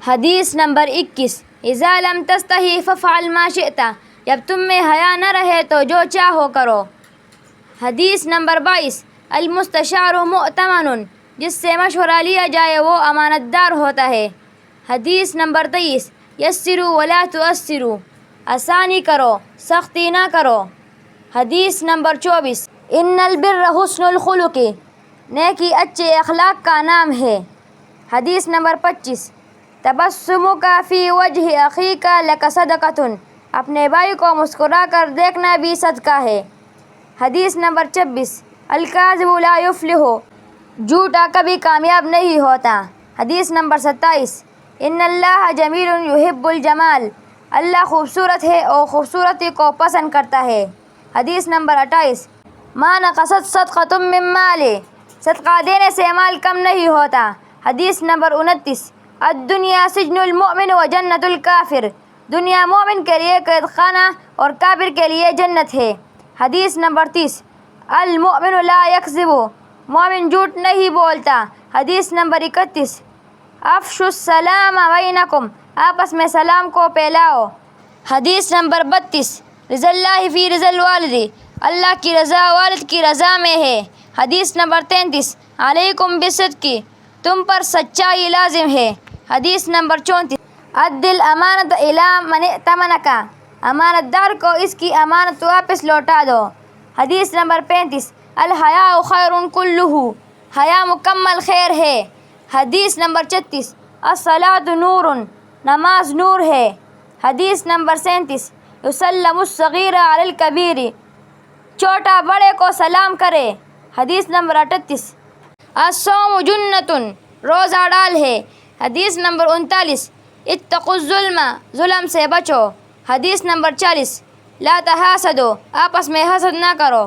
حدیث نمبر 21، اذا لم تستحی ففعل ما شئت، جب تم میں حیا نہ رہے تو جو چاہو کرو۔ حدیث نمبر 22، المستشار مؤتمن، جس سے مشورہ لیا جائے وہ امانت دار ہوتا ہے۔ حدیث نمبر 23، یسروا ولا تعسروا، آسانی کرو سختی نہ کرو۔ حدیث نمبر 24، ان البر حسن الخلق، نیکی اچھے اخلاق کا نام ہے۔ حدیث نمبر 25، تبسمک فی وجہ اخیک لک صدقۃ، اپنے بھائی کو مسکرا کر دیکھنا بھی صدقہ ہے۔ حدیث نمبر 26، الکاذب لا یفلح، جھوٹا کبھی کامیاب نہیں ہوتا۔ حدیث نمبر 27، ان اللہ جمیل یحب الجمال، اللہ خوبصورت ہے اور خوبصورتی کو پسند کرتا ہے۔ حدیث نمبر 28، ما نقصت صدقۃ من مال، صدقہ دینے سے مال کم نہیں ہوتا۔ حدیث نمبر 29، الدنیا سجن المؤمن و جنت الکافر، دنیا مومن کے لیے قید خانہ اور کافر کے لیے جنت ہے۔ حدیث نمبر 30، المؤمن لا یکذب، مومن جھوٹ نہیں بولتا۔ حدیث نمبر 31، افشوا السلام بینکم، آپس میں سلام کو پھیلاؤ۔ حدیث نمبر 32، رضا اللہ فی رضا الوالد، اللہ کی رضا والد کی رضا میں ہے۔ حدیث نمبر 33، علیکم بالصدق، تم پر سچائی لازم ہے۔ حدیث نمبر 34، ادی الامانۃ الی من ائتمنک، امانت دار کو اس کی امانت واپس لوٹا دو۔ حدیث نمبر 35، الحیاء خیر کلہ، حیا مکمل خیر ہے۔ حدیث نمبر 36، الصلاۃ نور، نماز نور ہے۔ حدیث نمبر 37، یسلم الصغیر علی الکبیر، چھوٹا بڑے کو سلام کرے۔ حدیث نمبر 38، الصوم جنۃ، روزہ ڈال ہے۔ حدیث نمبر 39، اتقوا الظلم، ظلم سے بچو۔ حدیث نمبر 40، لا تحاسدوا، آپس میں حسد نہ کرو۔